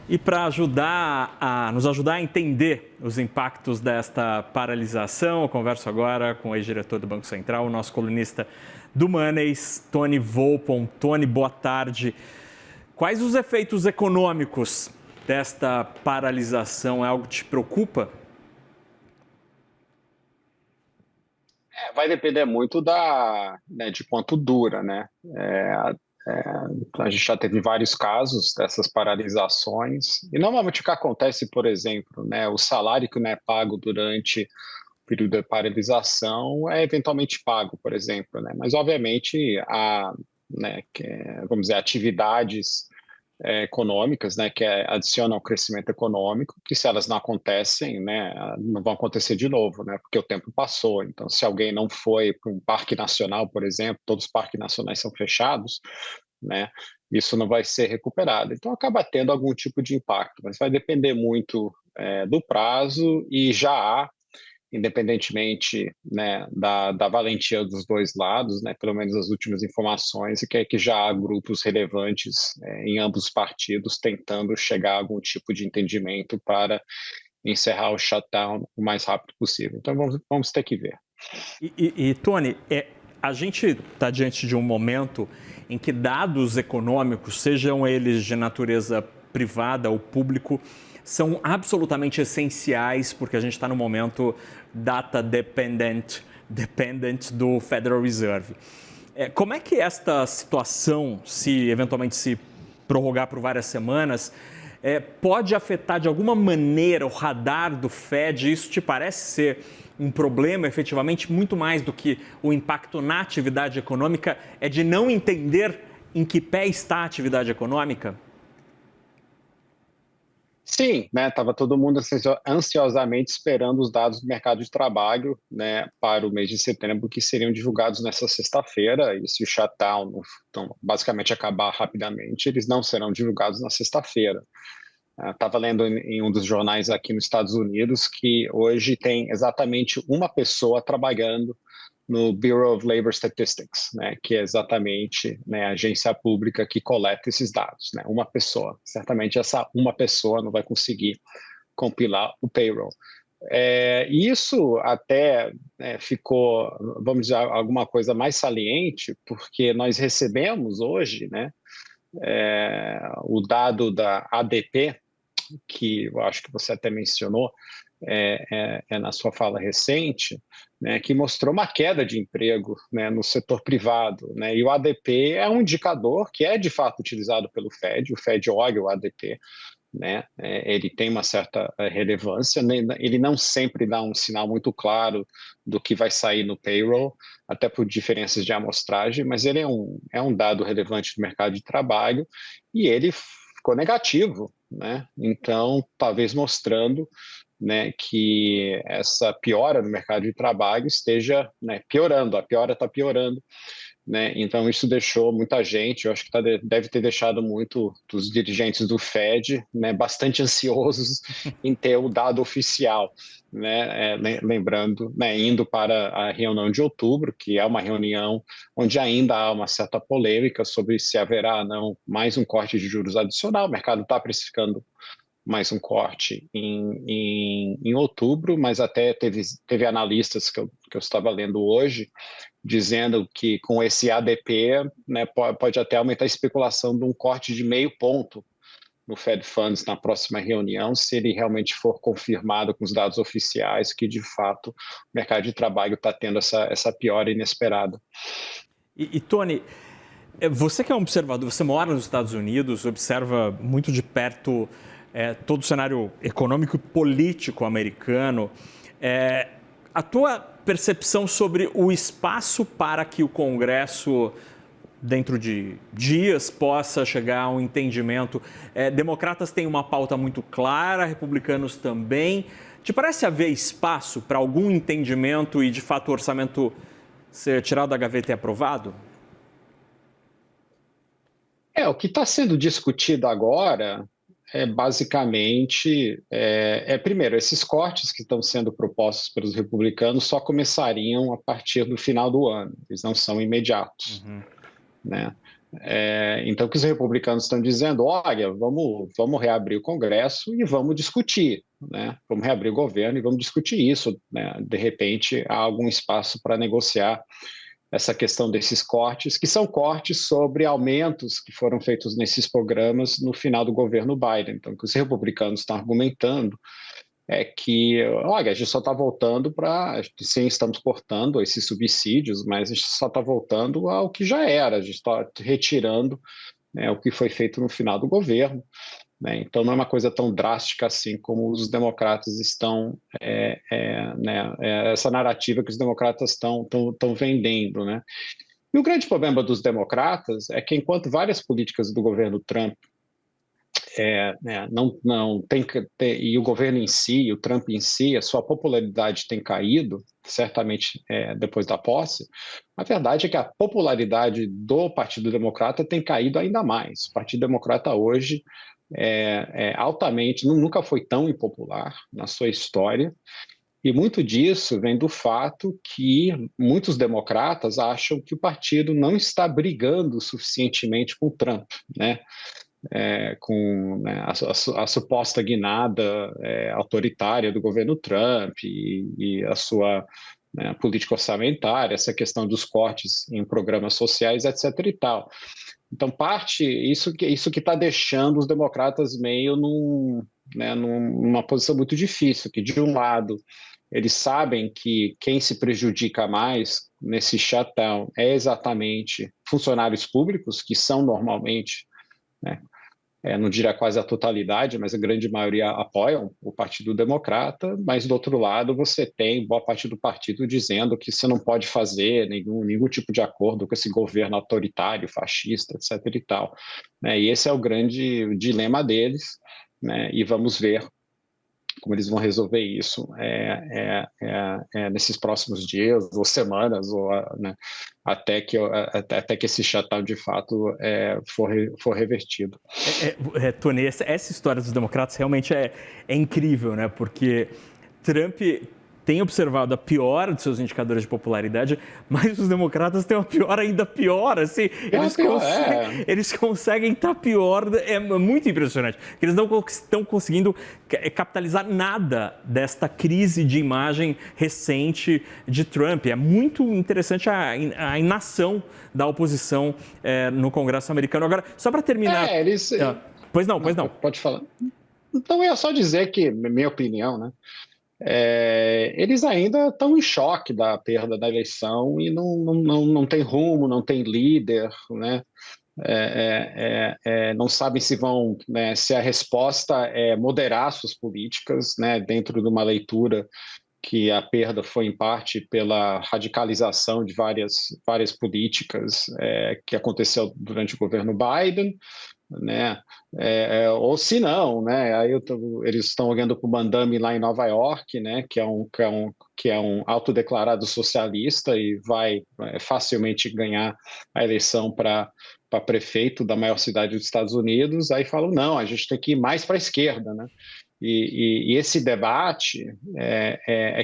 E para nos ajudar a entender os impactos desta paralisação, eu converso agora com o ex-diretor do Banco Central, o nosso colunista do Moneys, Tony Volpon. Tony, boa tarde. Quais os efeitos econômicos desta paralisação? É algo que te preocupa? Vai depender muito de quanto dura, né? A gente já teve vários casos dessas paralisações e normalmente o que acontece, por exemplo, né, o salário que não é pago durante o período de paralisação é eventualmente pago, por exemplo, né? Mas obviamente há, né, vamos dizer, atividades econômicas, né, que adicionam ao crescimento econômico, que se elas não acontecem, né, não vão acontecer de novo, né, porque o tempo passou. Então, se alguém não foi para um parque nacional, por exemplo, todos os parques nacionais são fechados, né, isso não vai ser recuperado. Então, acaba tendo algum tipo de impacto, mas vai depender muito do prazo e já há, independentemente, né, da valentia dos dois lados, né, pelo menos as últimas informações, e que já há grupos relevantes em ambos os partidos tentando chegar a algum tipo de entendimento para encerrar o shutdown o mais rápido possível. Então vamos ter que ver. Tony, a gente está diante de um momento em que dados econômicos, sejam eles de natureza privada ou público, são absolutamente essenciais, porque a gente está no momento data dependent do Federal Reserve. Como é que esta situação, se eventualmente se prorrogar por várias semanas, pode afetar de alguma maneira o radar do Fed? Isso te parece ser um problema, efetivamente, muito mais do que o impacto na atividade econômica, é de não entender em que pé está a atividade econômica? Sim, né? Estava todo mundo ansiosamente esperando os dados do mercado de trabalho, né, para o mês de setembro, que seriam divulgados nessa sexta-feira. E se o shutdown então, basicamente acabar rapidamente, eles não serão divulgados na sexta-feira. Estava lendo em um dos jornais aqui nos Estados Unidos que hoje tem exatamente uma pessoa trabalhando no Bureau of Labor Statistics, né, que é exatamente, né, a agência pública que coleta esses dados, né, uma pessoa. Certamente essa uma pessoa não vai conseguir compilar o payroll. Isso até ficou, vamos dizer, alguma coisa mais saliente, porque nós recebemos hoje, né, o dado da ADP, que eu acho que você até mencionou na sua fala recente, né, que mostrou uma queda de emprego, né, no setor privado, né, e o ADP é um indicador que é de fato utilizado pelo Fed, o Fed olha o ADP, né, ele tem uma certa relevância, né, ele não sempre dá um sinal muito claro do que vai sair no payroll, até por diferenças de amostragem, mas ele é um dado relevante do mercado de trabalho e ele ficou negativo, né, então talvez mostrando, né, que essa piora no mercado de trabalho esteja, né, piorando, a piora está piorando, né, então isso deixou muita gente, eu acho que deve ter deixado muito dos dirigentes do Fed, né, bastante ansiosos em ter o dado oficial, né, lembrando, né, indo para a reunião de outubro, que é uma reunião onde ainda há uma certa polêmica sobre se haverá ou não mais um corte de juros adicional, o mercado está precificando mais um corte em outubro, mas até teve analistas que eu estava lendo hoje, dizendo que com esse ADP, né, pode até aumentar a especulação de um corte de 0,5 ponto no Fed Funds na próxima reunião, se ele realmente for confirmado com os dados oficiais que, de fato, o mercado de trabalho está tendo essa piora inesperada. Tony, você que é um observador, você mora nos Estados Unidos, observa muito de perto todo o cenário econômico e político americano. A tua percepção sobre o espaço para que o Congresso, dentro de dias, possa chegar a um entendimento? Democratas têm uma pauta muito clara, republicanos também. Te parece haver espaço para algum entendimento e, de fato, o orçamento ser tirado da gaveta e aprovado? O que está sendo discutido agora basicamente, primeiro, esses cortes que estão sendo propostos pelos republicanos só começariam a partir do final do ano, eles não são imediatos, né? Então, o que os republicanos estão dizendo, olha, vamos reabrir o Congresso e vamos discutir, né? Vamos reabrir o governo e vamos discutir isso, né? De repente, há algum espaço para negociar essa questão desses cortes, que são cortes sobre aumentos que foram feitos nesses programas no final do governo Biden. Então, o que os republicanos estão argumentando é que, olha, a gente só está voltando para, sim, estamos cortando esses subsídios, mas a gente só está voltando ao que já era, a gente está retirando, né, o que foi feito no final do governo, né? Então não é uma coisa tão drástica assim como os democratas estão, né, essa narrativa que os democratas estão vendendo, né? E o grande problema dos democratas é que enquanto várias políticas do governo Trump né, não tem, e o governo em si, o Trump em si, a sua popularidade tem caído, certamente depois da posse, a verdade é que a popularidade do Partido Democrata tem caído ainda mais. O Partido Democrata hoje altamente, nunca foi tão impopular na sua história, e muito disso vem do fato que muitos democratas acham que o partido não está brigando suficientemente com o Trump, né? Com, né, a suposta guinada autoritária do governo Trump e a sua, né, política orçamentária, essa questão dos cortes em programas sociais, etc. e tal. Então, isso que está deixando os democratas meio numa posição muito difícil, que de um lado eles sabem que quem se prejudica mais nesse shutdown é exatamente funcionários públicos, que são normalmente, né, não diria quase a totalidade, mas a grande maioria apoiam o Partido Democrata, mas do outro lado você tem boa parte do partido dizendo que você não pode fazer nenhum tipo de acordo com esse governo autoritário, fascista, etc. e tal, né? E esse é o grande dilema deles, né? E vamos ver como eles vão resolver isso nesses próximos dias ou semanas, ou, né, até que esse shutdown de fato for revertido. Tony, essa história dos democratas realmente é incrível, né? Porque Trump tem observado a piora de seus indicadores de popularidade, mas os democratas têm uma pior ainda pior, assim, eles conseguem estar pior, é muito impressionante. Eles não estão conseguindo capitalizar nada desta crise de imagem recente de Trump. É muito interessante a inação da oposição no Congresso americano. Agora, só para terminar... Pois não. Pode falar. Então, é só dizer que, minha opinião, né? Eles ainda estão em choque da perda da eleição e não tem rumo, não tem líder, né? Não sabem se vão, né, se a resposta é moderar suas políticas, né, dentro de uma leitura que a perda foi em parte pela radicalização de várias políticas que aconteceu durante o governo Biden, né? Ou se não, né? Aí eles estão olhando para o Mandami lá em Nova York, né? Que é um autodeclarado socialista e vai facilmente ganhar a eleição para prefeito da maior cidade dos Estados Unidos. Aí falam, não, a gente tem que ir mais para a esquerda, né? E esse debate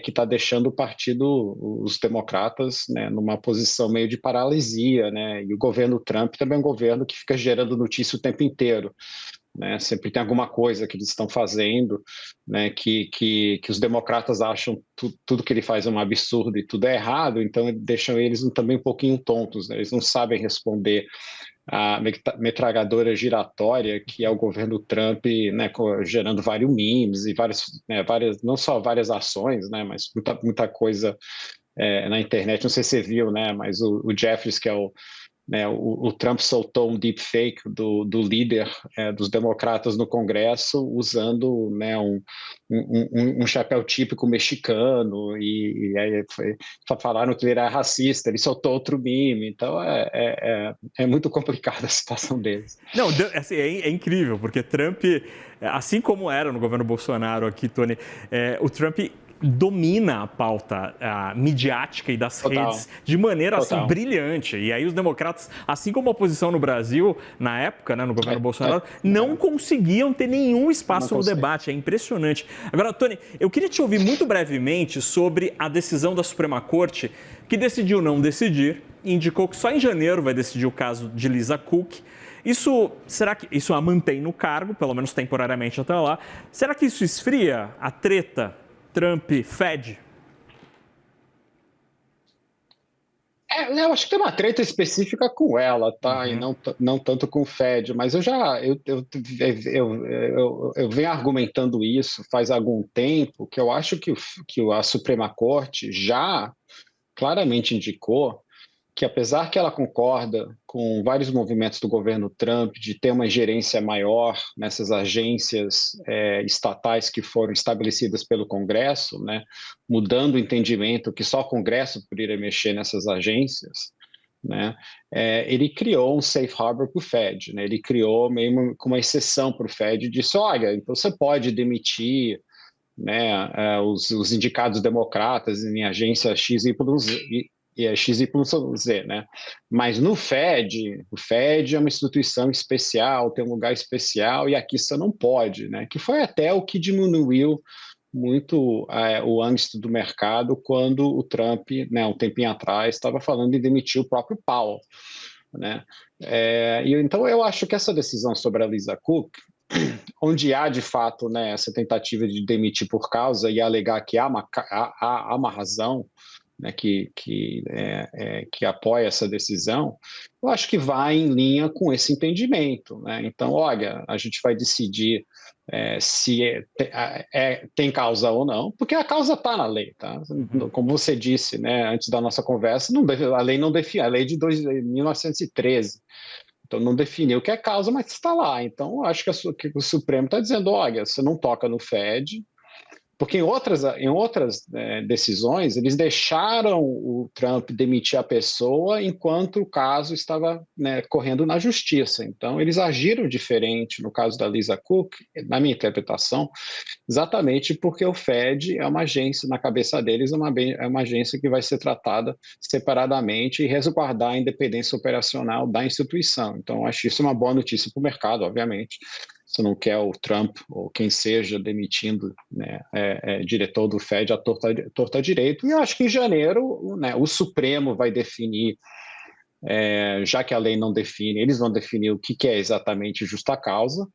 que está deixando o partido, os democratas, né, numa posição meio de paralisia, né? E o governo Trump também é um governo que fica gerando notícia o tempo inteiro, né? Sempre tem alguma coisa que eles estão fazendo, né, que os democratas acham tudo que ele faz é um absurdo e tudo é errado, então deixam eles também um pouquinho tontos, né? Eles não sabem responder a metralhadora giratória que é o governo Trump, né, gerando vários memes e não só várias ações, né, mas muita coisa na internet. Não sei se você viu, né, mas o Jeffries, que é o Trump soltou um deepfake do líder dos democratas no Congresso usando, né, um chapéu típico mexicano e aí falaram que ele era racista, ele soltou outro meme, então é muito complicada a situação deles. Não, assim, é incrível, porque Trump, assim como era no governo Bolsonaro aqui, Tony, o Trump domina a pauta midiática e das redes de maneira assim, brilhante. E aí os democratas, assim como a oposição no Brasil, na época, né, no governo Bolsonaro, não conseguiam ter nenhum espaço no debate. É impressionante. Agora, Tony, eu queria te ouvir muito brevemente sobre a decisão da Suprema Corte, que decidiu não decidir indicou que só em janeiro vai decidir o caso de Lisa Cook. Será que isso a mantém no cargo, pelo menos temporariamente até lá? Será que isso esfria a treta Trump-Fed? Eu acho que tem uma treta específica com ela, tá? E não tanto com o Fed, mas eu venho argumentando isso faz algum tempo, que eu acho que a Suprema Corte já claramente indicou que, apesar que ela concorda com vários movimentos do governo Trump de ter uma gerência maior nessas agências estatais que foram estabelecidas pelo Congresso, né, mudando o entendimento que só o Congresso poderia mexer nessas agências, né, ele criou um safe harbor para o Fed, né, ele criou mesmo com uma exceção para o Fed, disse, olha, então você pode demitir, né, os indicados democratas em agência XYZ, XYZ, né? Mas no Fed, o Fed é uma instituição especial, tem um lugar especial, e aqui você não pode, né? Que foi até o que diminuiu muito o âmbito do mercado quando o Trump, né, um tempinho atrás, estava falando em demitir o próprio Powell, né? Então eu acho que essa decisão sobre a Lisa Cook, onde há de fato, né, essa tentativa de demitir por causa e alegar que há uma razão, né, que apoia essa decisão, eu acho que vai em linha com esse entendimento, né? Então, olha, a gente vai decidir se tem causa ou não, porque a causa está na lei, tá? Como você disse, né, antes da nossa conversa, a lei não define, a lei de 1913. Então, não definiu o que é causa, mas está lá. Então, eu acho que o Supremo está dizendo, olha, você não toca no Fed, porque em outras decisões, eles deixaram o Trump demitir a pessoa enquanto o caso estava, né, correndo na justiça. Então, eles agiram diferente no caso da Lisa Cook, na minha interpretação, exatamente porque o Fed é uma agência, na cabeça deles, é uma agência que vai ser tratada separadamente e resguardar a independência operacional da instituição. Então, acho isso uma boa notícia para o mercado, obviamente. Você não quer o Trump ou quem seja demitindo, né, diretor do Fed à torta direito. E eu acho que em janeiro, né, o Supremo vai definir, já que a lei não define, eles vão definir o que é exatamente justa causa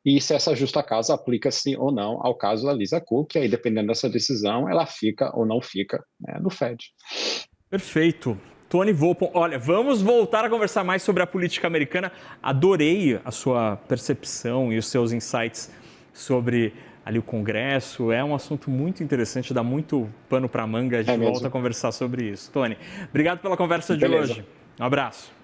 e se essa justa causa aplica-se ou não ao caso da Lisa Cook, e aí, dependendo dessa decisão, ela fica ou não fica, né, no Fed. Perfeito. Tony Volpon, olha, vamos voltar a conversar mais sobre a política americana. Adorei a sua percepção e os seus insights sobre ali o Congresso. É um assunto muito interessante, dá muito pano para manga. A gente volta a conversar sobre isso. Tony, obrigado pela conversa de hoje. Um abraço.